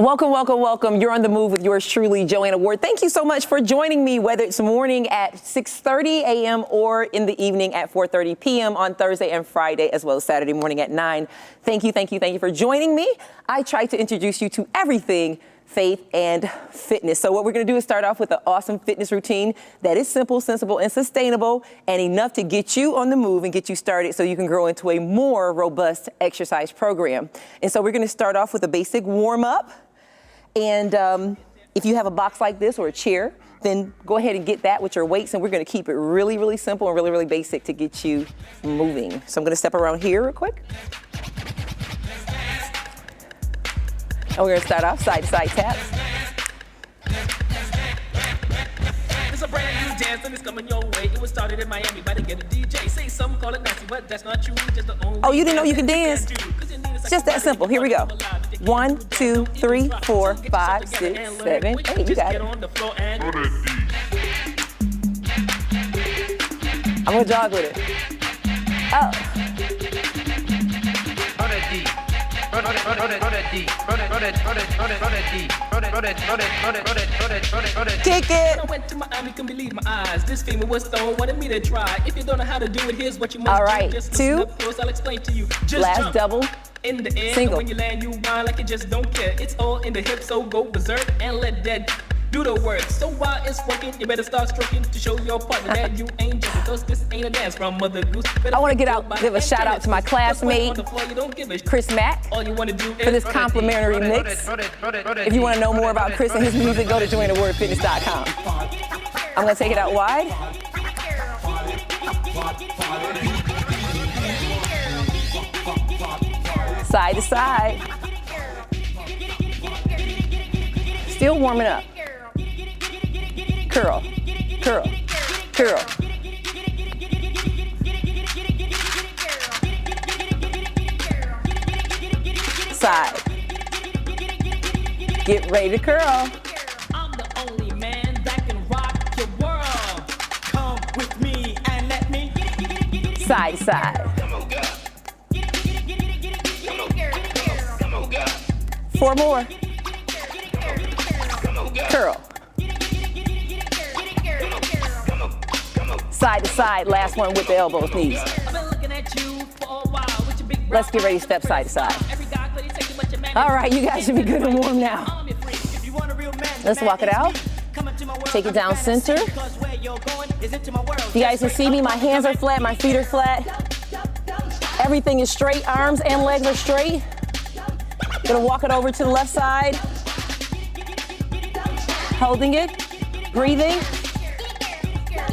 Welcome, welcome, welcome. You're on the move with yours truly, JoAnna Ward. Thank you so much for joining me, whether it's morning at 6:30 a.m. or in the evening at 4:30 p.m. on Thursday and Friday, as well as Saturday morning at 9. Thank you for joining me. I try to introduce you to everything faith and fitness. So what we're going to do is start off with an awesome fitness routine that is simple, sensible, and sustainable, and enough to get you on the move and get you started so you can grow into a more robust exercise program. And so we're going to start off with a basic warm-up. And if you have a box like this or a chair, then go ahead and get that with your weights, and we're going to keep it really, really simple and really, really basic to get you moving. So I'm going to step around here real quick. And we're going to start off side-to-side taps. It's a brand new dance and it's coming your way. It was started in Miami by the get a DJ. Say something, call it nasty, but that's not true. Just the only oh, you didn't know you can dance? It's just that simple. Here we go. 1, 2, 3, 4, 5, 6, 7, 8. You got it. I'm going to jog with it. Oh. Kick it. I went to Miami, couldn't believe my eyes. This female was stoned, wanted me to try. If you don't know how to do it, here's what you must do. All right, just 2. Up close, I'll explain to you. Just last jump double. In the air, single. When you land, you whine like you just don't care. It's all in the hips, so go berserk and let that do the work. So while it's working, you better start stroking to show your partner that you ain't just because this ain't a dance from Mother Goose. I want to give a shout out to my classmate, Chris Mack, all you want to do for this complimentary mix. If you want to know more about Chris and his music, go to JoAnnaWardFitness.com. I'm going to take it out wide. Side to side. Still warming up. Curl, curl, curl. Side. Get ready to curl. I'm the only man that can rock your world. Come with me and let me. Side to side. 4 more. Curl. Side to side, last one with the elbows, knees. Let's get ready to step side to side. All right, you guys should be good and warm now. Let's walk it out. Take it down center. You guys can see me, my hands are flat, my feet are flat. Everything is straight, arms and legs are straight. Gonna walk it over to the left side. Holding it, breathing.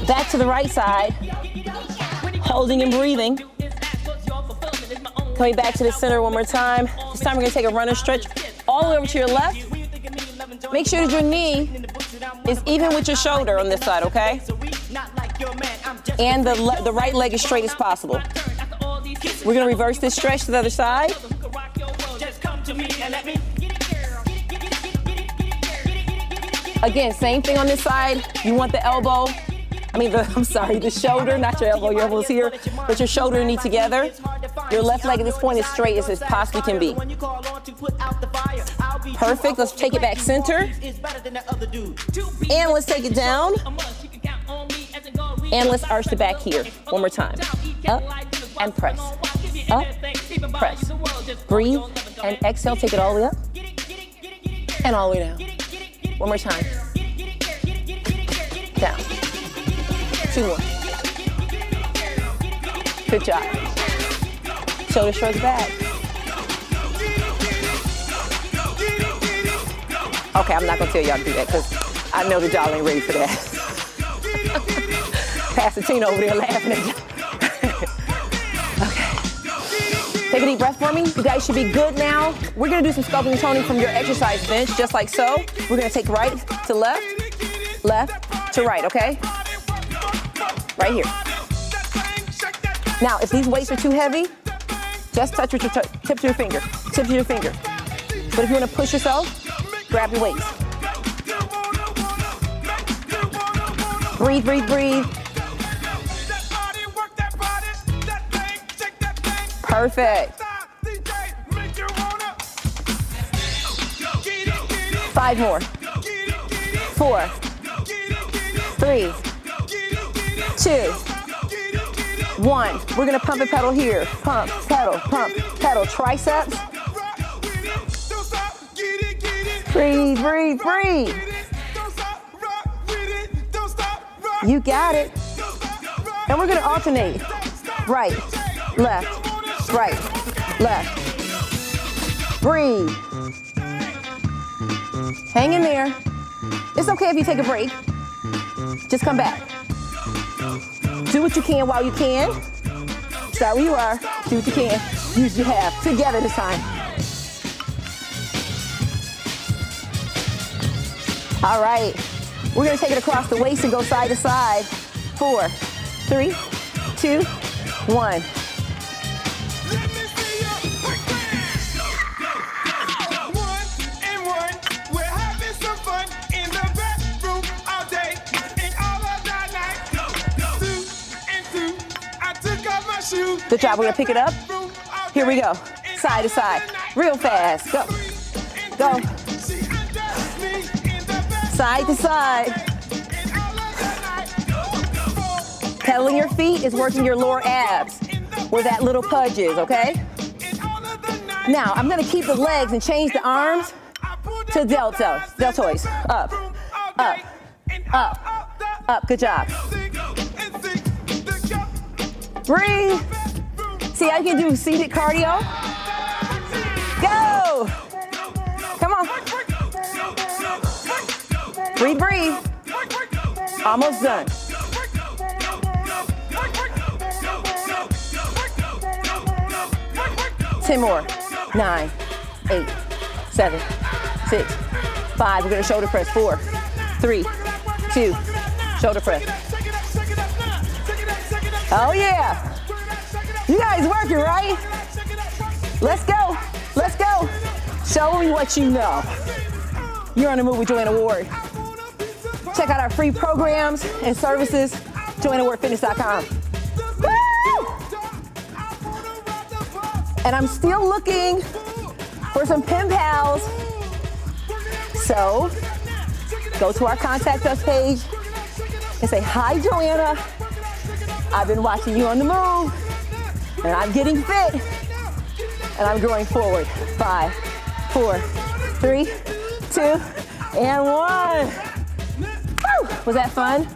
Back to the right side. Holding and breathing. Coming back to the center one more time. This time we're gonna take a runner stretch all the way over to your left. Make sure that your knee is even with your shoulder on this side, okay? And the right leg as straight as possible. We're gonna reverse this stretch to the other side. Again, same thing on this side. You want the elbow, the shoulder, not your elbow. Your elbow's here, but your shoulder and knee together. Your left leg at this point is straight as it possibly can be. Perfect. Let's take it back center. And let's take it down. And let's arch the back here. One more time. Up and press. Up, press. Breathe and exhale. Take it all the way up. And all the way down. One more time. Down. 2 more. Good job. Shoulder shrugs back. Okay, I'm not gonna tell y'all to do that because I know that y'all ain't ready for that. Pastor Tina over there laughing at you. Okay. Take a deep breath for me. You guys should be good now. We're gonna do some sculpting and toning from your exercise bench, just like so. We're gonna take right to left, left to right, okay? Right here. Now, if these weights are too heavy, just touch with your tips of your finger. Tips of your finger. But if you want to push yourself, grab your weights. Breathe, breathe, breathe. Perfect. 5 more. 4, 3, 2, 1. We're gonna pump and pedal here. Pump, pedal, triceps. Breathe, breathe, breathe. You got it. And we're gonna alternate. Right, left, right, left. Breathe. Hang in there. It's okay if you take a break. Just come back. Do what you can while you can. Start where you are. Do what you can. Use what you have. Together this time. All right. We're going to take it across the waist and go side to side. 4, 3, 2, 1. Good job. We're going to pick it up. Here we go. Side to side. Real fast. Go. Go. Side to side. Pedaling your feet is working your lower abs where that little pudge is, okay? Now, I'm going to keep the legs and change the arms to deltoids. Up, up, up, up. Good job. Breathe. See how you can do seated cardio? Go. Come on. Breathe, breathe. Almost done. Ten more. 9, 8, 7, 6, 5. We're going to shoulder press. 4, 3, 2. Shoulder press. Oh yeah. You guys working, right? Let's go. Let's go. Show me what you know. You're on the move with JoAnna Ward. Check out our free programs and services, JoAnnaWardFitness.com. Woo! And I'm still looking for some pen pals. So go to our contact us page and say, hi, JoAnna. I've been watching you on the move, and I'm getting fit, and I'm growing forward. 5, 4, 3, 2, and 1. Woo! Was that fun?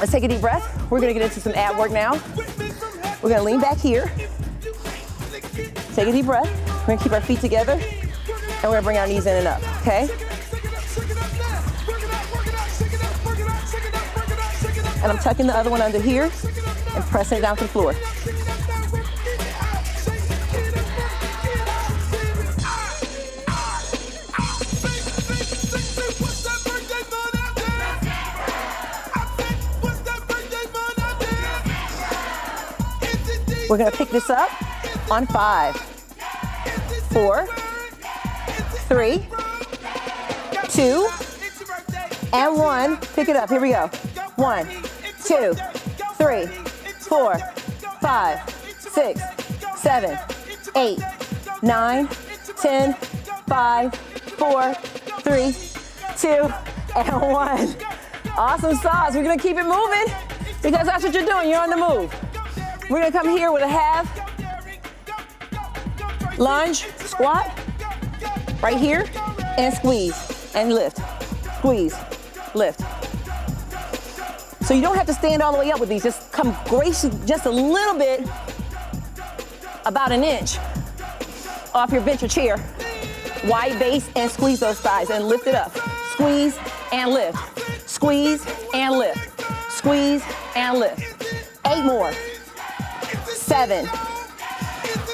Let's take a deep breath. We're gonna get into some ab work now. We're gonna lean back here. Take a deep breath. We're gonna keep our feet together, and we're gonna bring our knees in and up, okay? And I'm tucking the other one under here and pressing it down to the floor. We're gonna pick this up on 5, 4, 3, 2, and 1. Pick it up. Here we go. 1, 2, 3, 4, 5, 6, 7, 8, 9, 10, 5, 4, 3, 2, and 1. Awesome sauce. We're gonna keep it moving because that's what you're doing. You're on the move. We're gonna come here with a half lunge, squat, right here, and squeeze, and lift. Squeeze, lift. So you don't have to stand all the way up with these. Just come gracious, just a little bit, about an inch off your bench or chair. Wide base and squeeze those thighs and lift it up. Squeeze and lift. Squeeze and lift. Squeeze and lift. 8 more. 7,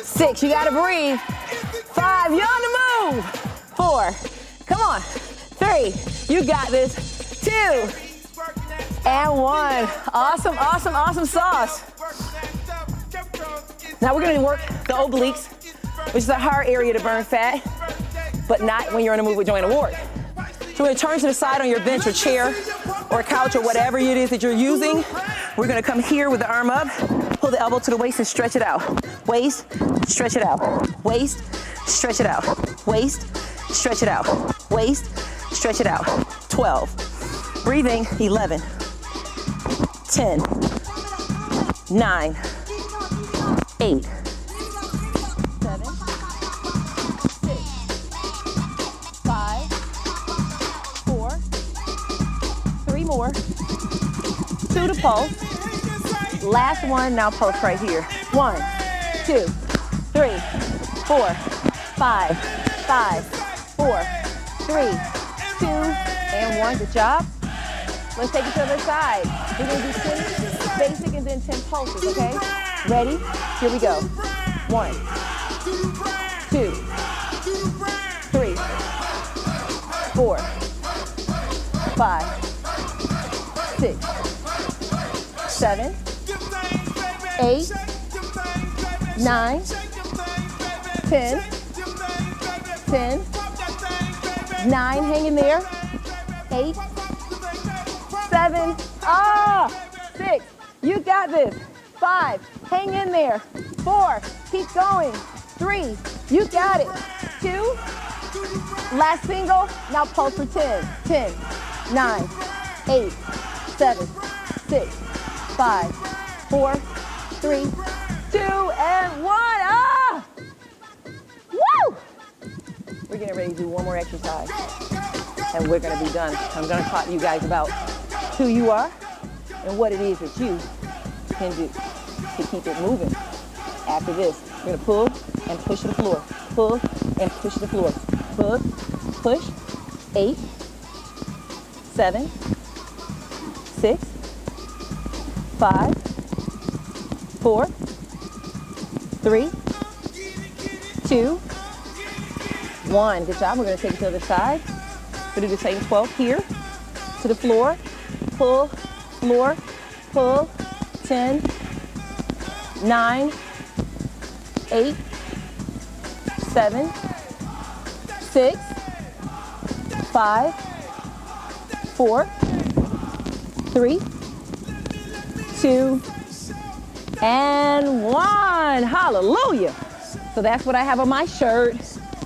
6, you gotta breathe. 5, you're on the move. 4, come on. 3, you got this. 2, and 1. Awesome, awesome, awesome sauce. Now we're gonna work the obliques, which is a hard area to burn fat, but not when you're on the move with JoAnna Ward. So we're gonna turn to the side on your bench or chair or couch or whatever it is that you're using. We're gonna come here with the arm up, pull the elbow to the waist and stretch it out. Waist, stretch it out. Waist, stretch it out. Waist, stretch it out. Waist, stretch it out. 12. Breathing, 11. 10. 9. 8. 7. 6. 5. 4. 3 more. 2 to pulse. Last one, now pulse right here. 1, 2, 3, 4, 5, 5, 4, 3, 2, and 1. Good job. Let's take it to the other side. We're going to do 10 basic and then 10 pulses, okay? Ready? Here we go. 1, 2, 3, 4, 5, 6, 7, 8, 9, 10, 10, 9, hang in there, 8, 7, 6, you got this, 5, hang in there, 4, keep going, 3, you got it, 2, last single, now pulse for 10, 10, 9, 8, 7, 6, 5, 4, 3, 2, and 1. Woo! We're getting ready to do one more exercise, and we're going to be done. I'm going to talk to you guys about who you are and what it is that you can do to keep it moving. After this, we're going to pull and push to the floor. Pull and push to the floor. Pull, push. 8, 7, 6, 5, 4, 3, 2, 1. Good job. We're going to take it to the other side. We're going to do the same 12 here. To the floor. Pull, floor, pull. 10, 9, 8, 7, 6, 5, 4, 3, 2, and 1. Hallelujah. So that's what I have on my shirt,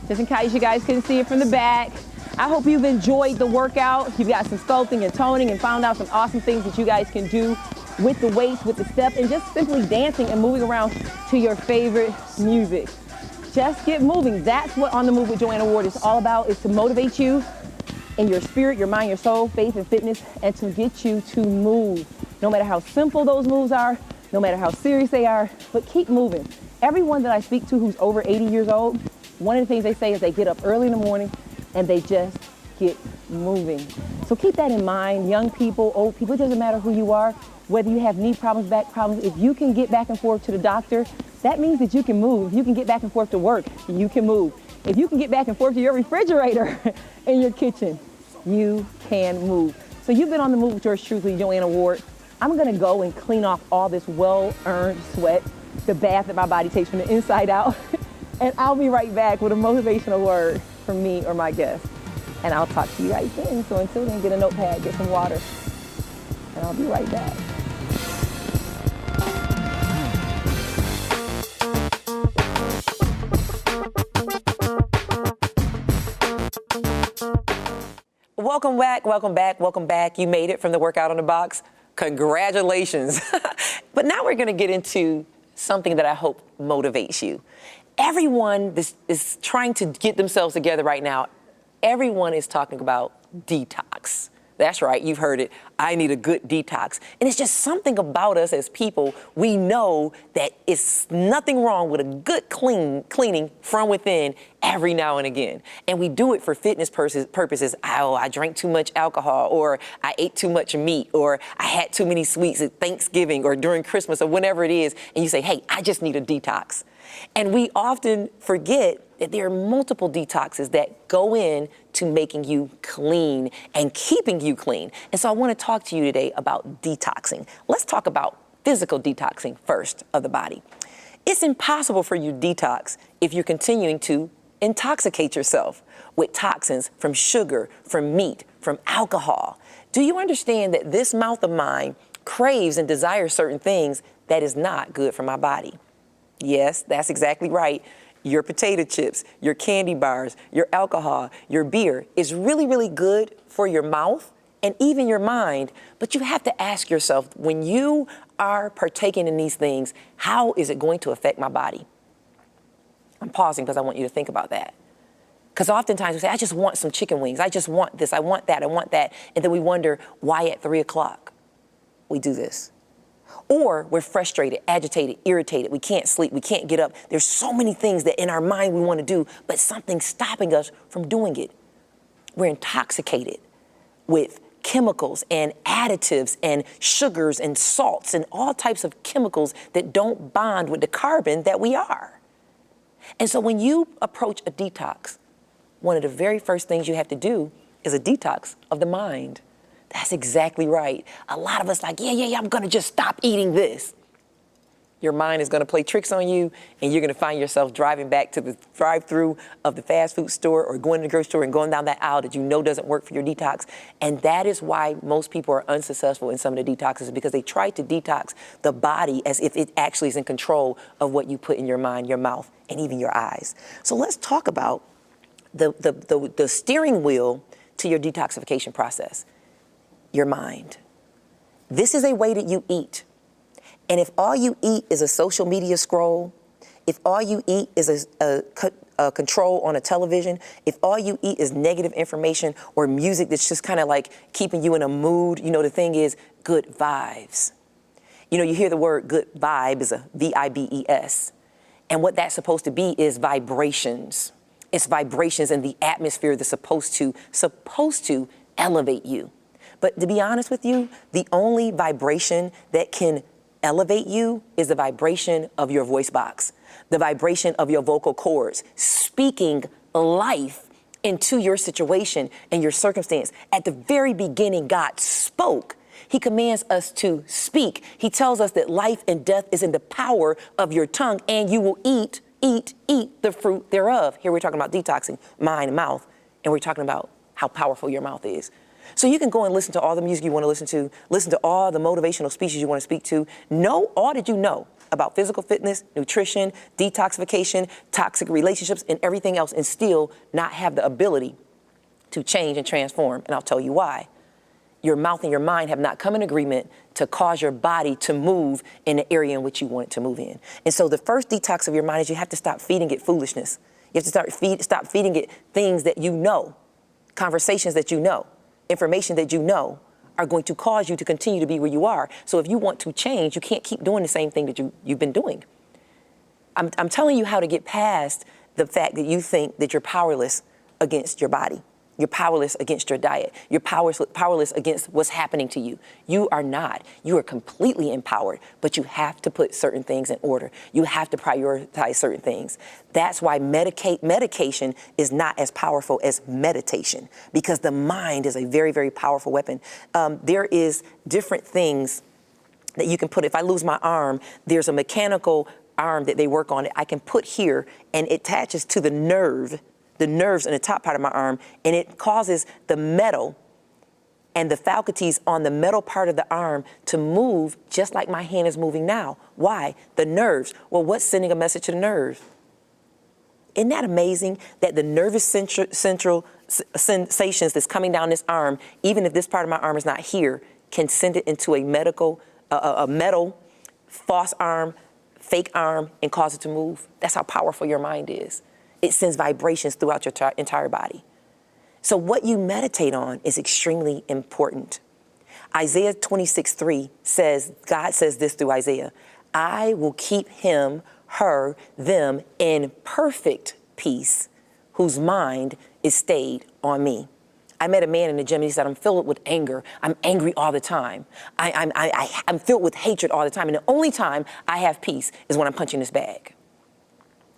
just in case you guys couldn't see it from the back. I hope you've enjoyed the workout. You've got some sculpting and toning and found out some awesome things that you guys can do with the weights, with the step, and just simply dancing and moving around to your favorite music. Just get moving. That's what On the Move with JoAnna Ward is all about, is to motivate you in your spirit, your mind, your soul, faith, and fitness, and to get you to move. No matter how simple those moves are, no matter how serious they are, but keep moving. Everyone that I speak to who's over 80 years old, one of the things they say is they get up early in the morning and they just get moving. So keep that in mind, young people, old people, it doesn't matter who you are, whether you have knee problems, back problems, if you can get back and forth to the doctor, that means that you can move. If you can get back and forth to work, you can move. If you can get back and forth to your refrigerator in your kitchen, you can move. So you've been on the move with yours truly, JoAnna Ward. I'm gonna go and clean off all this well-earned sweat, the bath that my body takes from the inside out, and I'll be right back with a motivational word from me or my guest. And I'll talk to you guys then. So until then, get a notepad, get some water, and I'll be right back. Welcome back, welcome back, welcome back. You made it from the workout on the box. Congratulations. But now we're gonna get into something that I hope motivates you. Everyone is trying to get themselves together right now. Everyone is talking about detox. That's right, you've heard it. I need a good detox. And it's just something about us as people, we know that it's nothing wrong with a good cleaning from within every now and again. And we do it for fitness purposes. Oh, I drank too much alcohol, or I ate too much meat, or I had too many sweets at Thanksgiving or during Christmas or whenever it is. And you say, hey, I just need a detox. And we often forget that there are multiple detoxes that go in to making you clean and keeping you clean. And so I want to talk to you today about detoxing. Let's talk about physical detoxing first of the body. It's impossible for you to detox if you're continuing to intoxicate yourself with toxins from sugar, from meat, from alcohol. Do you understand that this mouth of mine craves and desires certain things that is not good for my body? Yes, that's exactly right. your potato chips, your candy bars, your alcohol, your beer is really, really good for your mouth and even your mind. But you have to ask yourself, when you are partaking in these things, how is it going to affect my body? I'm pausing because I want you to think about that. Because oftentimes we say, I just want some chicken wings. I just want this. I want that. I want that. And then we wonder why at 3 o'clock we do this. Or we're frustrated, agitated, irritated. We can't sleep. We can't get up. There's so many things that in our mind we want to do, but something's stopping us from doing it. We're intoxicated with chemicals and additives and sugars and salts and all types of chemicals that don't bond with the carbon that we are. And so when you approach a detox, one of the very first things you have to do is a detox of the mind. That's exactly right. A lot of us like, yeah, I'm gonna just stop eating this. Your mind is gonna play tricks on you, and you're gonna find yourself driving back to the drive-through of the fast food store or going to the grocery store and going down that aisle that you know doesn't work for your detox. And that is why most people are unsuccessful in some of the detoxes, because they try to detox the body as if it actually is in control of what you put in your mind, your mouth, and even your eyes. So let's talk about the steering wheel to your detoxification process, your mind. This is a way that you eat. And if all you eat is a social media scroll, if all you eat is a control on a television, if all you eat is negative information or music that's just kind of like keeping you in a mood, you know, the thing is good vibes. You know, you hear the word good vibe is a V-I-B-E-S. And what that's supposed to be is vibrations. It's vibrations in the atmosphere that's supposed to elevate you. But to be honest with you, the only vibration that can elevate you is the vibration of your voice box, the vibration of your vocal cords, speaking life into your situation and your circumstance. At the very beginning, God spoke. He commands us to speak. He tells us that life and death is in the power of your tongue, and you will eat the fruit thereof. Here we're talking about detoxing mind and mouth, and we're talking about how powerful your mouth is. So you can go and listen to all the music you want to listen to all the motivational speeches you want to speak to, know all that you know about physical fitness, nutrition, detoxification, toxic relationships, and everything else, and still not have the ability to change and transform. And I'll tell you why. Your mouth and your mind have not come in agreement to cause your body to move in the area in which you want it to move in. And so the first detox of your mind is you have to stop feeding it foolishness. You have to stop feeding it things that you know, conversations that you know, information that you know are going to cause you to continue to be where you are. So if you want to change, you can't keep doing the same thing that you've been doing. I'm telling you how to get past the fact that you think that you're powerless against your body. You're powerless against your diet. You're powerless against what's happening to you. You are not. You are completely empowered, but you have to put certain things in order. You have to prioritize certain things. That's why medication is not as powerful as meditation, because the mind is a very, very powerful weapon. There is different things that you can put. If I lose my arm, there's a mechanical arm that they work on it. I can put here, and it attaches to the nerves in the top part of my arm, and it causes the metal and the faculties on the metal part of the arm to move just like my hand is moving now. Why? The nerves. Well, what's sending a message to the nerves? Isn't that amazing that the nervous central sensations that's coming down this arm, even if this part of my arm is not here, can send it into a metal false arm, fake arm, and cause it to move? That's how powerful your mind is. It sends vibrations throughout your entire body. So what you meditate on is extremely important. Isaiah 26:3 says, God says this through Isaiah, I will keep him, her, them in perfect peace, whose mind is stayed on me. I met a man in the gym and he said, I'm filled with anger. I'm angry all the time. I'm filled with hatred all the time. And the only time I have peace is when I'm punching this bag.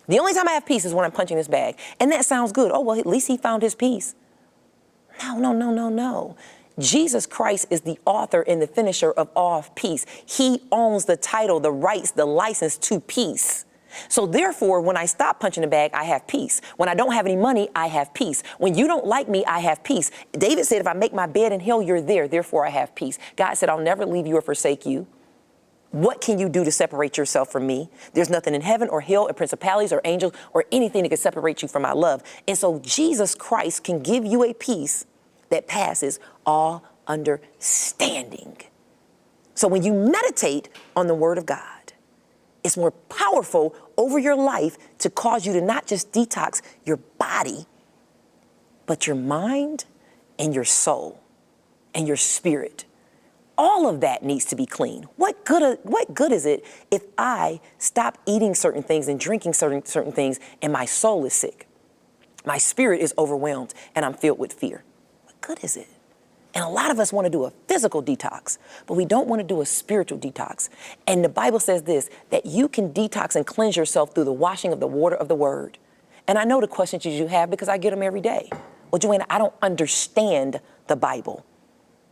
The only time I have peace is when I'm punching this bag. And that sounds good. Oh, well, at least he found his peace. No. Jesus Christ is the author and the finisher of all peace. He owns the title, the rights, the license to peace. So therefore, when I stop punching the bag, I have peace. When I don't have any money, I have peace. When you don't like me, I have peace. David said, if I make my bed in hell, you're there. Therefore, I have peace. God said, I'll never leave you or forsake you. What can you do to separate yourself from me? There's nothing in heaven or hell or principalities or angels or anything that can separate you from my love. And so Jesus Christ can give you a peace that passes all understanding. So when you meditate on the word of God, it's more powerful over your life to cause you to not just detox your body, but your mind and your soul and your spirit. All of that needs to be clean. What good is it if I stop eating certain things and drinking certain things and my soul is sick? My spirit is overwhelmed and I'm filled with fear. What good is it? And a lot of us want to do a physical detox, but we don't want to do a spiritual detox. And the Bible says this, that you can detox and cleanse yourself through the washing of the water of the word. And I know the questions you have because I get them every day. Well, JoAnna, I don't understand the Bible.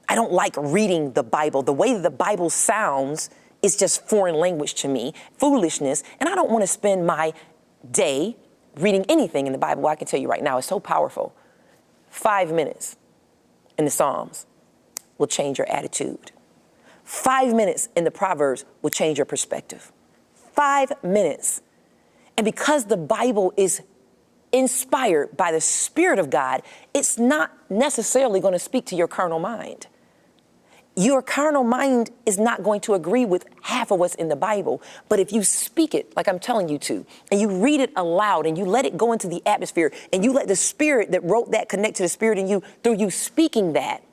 I don't like reading the Bible. The way the Bible sounds is just foreign language to me, foolishness. And I don't want to spend my day reading anything in the Bible. Well, I can tell you right now, it's so powerful. 5 minutes in the Psalms will change your attitude. 5 minutes in the Proverbs will change your perspective. 5 minutes. And because the Bible is inspired by the Spirit of God, it's not necessarily going to speak to your carnal mind. Your carnal mind is not going to agree with half of what's in the Bible. But if you speak it like I'm telling you to, and you read it aloud and you let it go into the atmosphere and you let the Spirit that wrote that connect to the Spirit in you through you speaking that,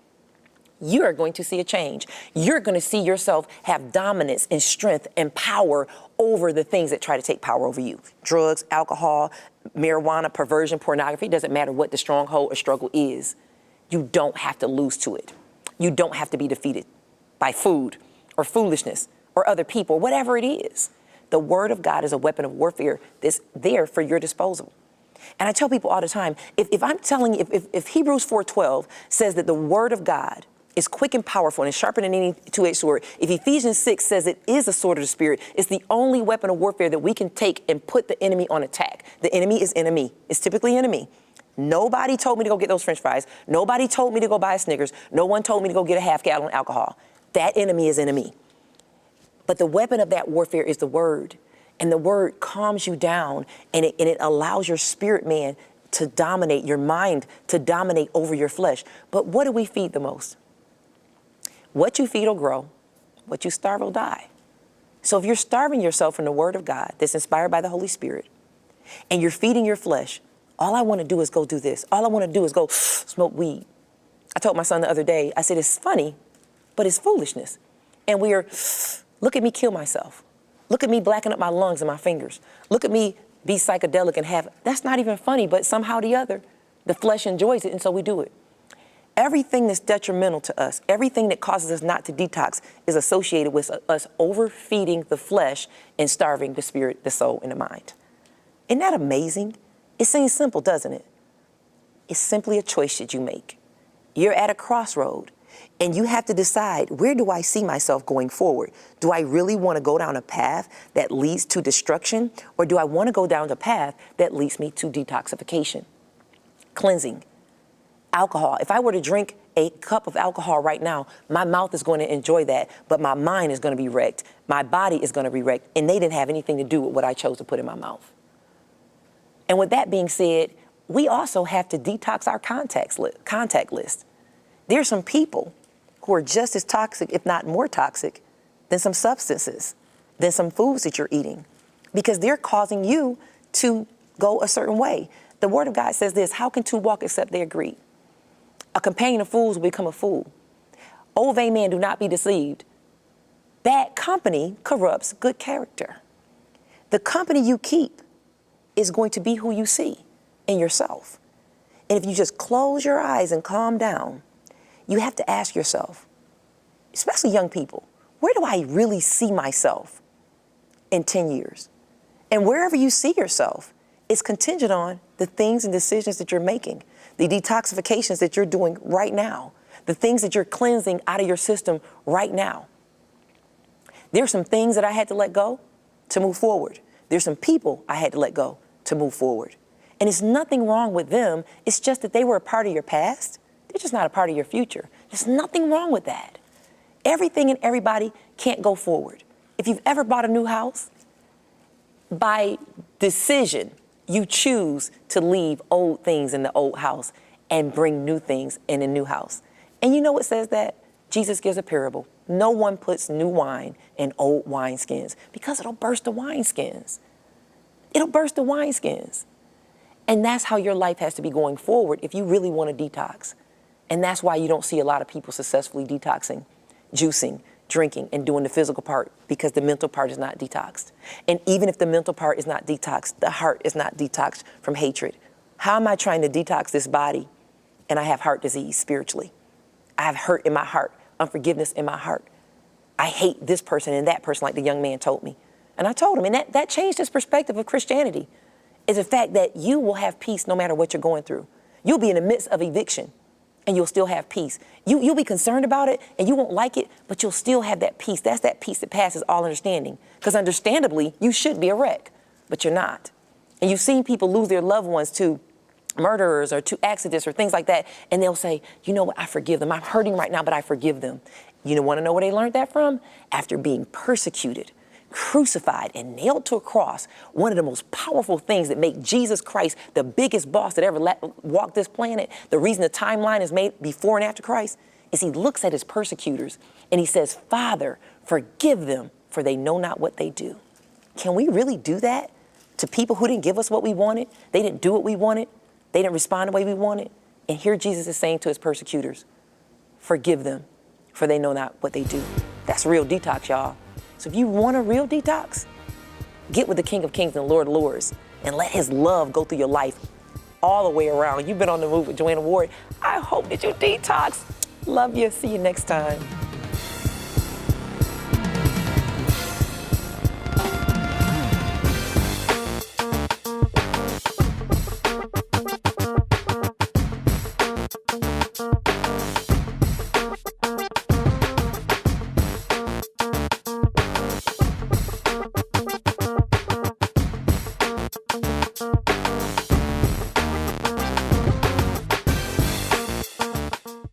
you are going to see a change. You're going to see yourself have dominance and strength and power over the things that try to take power over you. Drugs, alcohol, marijuana, perversion, pornography. It doesn't matter what the stronghold or struggle is. You don't have to lose to it. You don't have to be defeated by food or foolishness or other people, whatever it is. The word of God is a weapon of warfare that's there for your disposal. And I tell people all the time, if I'm telling you, if Hebrews 4:12 says that the word of God is quick and powerful and is sharper than any two-edged sword, if Ephesians 6 says it is the sword of the Spirit, it's the only weapon of warfare that we can take and put the enemy on attack. The enemy is enemy. It's typically enemy. Nobody told me to go get those French fries. Nobody told me to go buy a Snickers. No one told me to go get a half-gallon alcohol. That enemy is enemy. But the weapon of that warfare is the word. And the word calms you down, and it allows your spirit man to dominate, your mind to dominate over your flesh. But what do we feed the most? What you feed will grow. What you starve will die. So if you're starving yourself from the word of God that's inspired by the Holy Spirit, and you're feeding your flesh, all I want to do is go do this. All I want to do is go smoke weed. I told my son the other day, I said, it's funny, but it's foolishness. And look at me kill myself. Look at me blacken up my lungs and my fingers. Look at me be psychedelic and that's not even funny, but somehow or the other, the flesh enjoys it, and so we do it. Everything that's detrimental to us, everything that causes us not to detox is associated with us overfeeding the flesh and starving the spirit, the soul, and the mind. Isn't that amazing? It seems simple, doesn't it? It's simply a choice that you make. You're at a crossroad and you have to decide, where do I see myself going forward? Do I really want to go down a path that leads to destruction, or do I want to go down the path that leads me to detoxification, cleansing? Alcohol. If I were to drink a cup of alcohol right now, my mouth is going to enjoy that, but my mind is going to be wrecked. My body is going to be wrecked, and they didn't have anything to do with what I chose to put in my mouth. And with that being said, we also have to detox our contact list. There are some people who are just as toxic, if not more toxic, than some substances, than some foods that you're eating, because they're causing you to go a certain way. The word of God says this: how can two walk except they agree? A companion of fools will become a fool. O vain man, do not be deceived. Bad company corrupts good character. The company you keep is going to be who you see in yourself. And if you just close your eyes and calm down, you have to ask yourself, especially young people, where do I really see myself in 10 years? And wherever you see yourself is contingent on the things and decisions that you're making, the detoxifications that you're doing right now, the things that you're cleansing out of your system right now. There's some things that I had to let go to move forward. There's some people I had to let go to move forward. And it's nothing wrong with them. It's just that they were a part of your past. They're just not a part of your future. There's nothing wrong with that. Everything and everybody can't go forward. If you've ever bought a new house, by decision, you choose to leave old things in the old house and bring new things in a new house. And you know what says that? Jesus gives a parable. No one puts new wine in old wineskins because it'll burst the wineskins. It'll burst the wineskins. And that's how your life has to be going forward if you really want to detox. And that's why you don't see a lot of people successfully detoxing, juicing, drinking, and doing the physical part, because the mental part is not detoxed. And even if the mental part is not detoxed, the heart is not detoxed from hatred. How am I trying to detox this body and I have heart disease spiritually? I have hurt in my heart, unforgiveness in my heart. I hate this person and that person, like the young man told me. And I told him, and that changed his perspective of Christianity, is the fact that you will have peace no matter what you're going through. You'll be in the midst of eviction and you'll still have peace. You'll be concerned about it and you won't like it, but you'll still have that peace. That's that peace that passes all understanding. Because understandably, you should be a wreck, but you're not. And you've seen people lose their loved ones to murderers or to accidents or things like that, and they'll say, you know what, I forgive them. I'm hurting right now, but I forgive them. You want to know where they learned that from? After being persecuted, crucified, and nailed to a cross. One of the most powerful things that make Jesus Christ the biggest boss that ever walked this planet, the reason the timeline is made before and after Christ, is he looks at his persecutors and he says, Father, forgive them, for they know not what they do. Can we really do that to people who didn't give us what we wanted? They didn't do what we wanted. They didn't respond the way we wanted. And here Jesus is saying to his persecutors, forgive them, for they know not what they do. That's real detox, y'all. So if you want a real detox, get with the King of Kings and Lord of Lords and let his love go through your life all the way around. You've been on the move with JoAnna Ward. I hope that you detox. Love you. See you next time.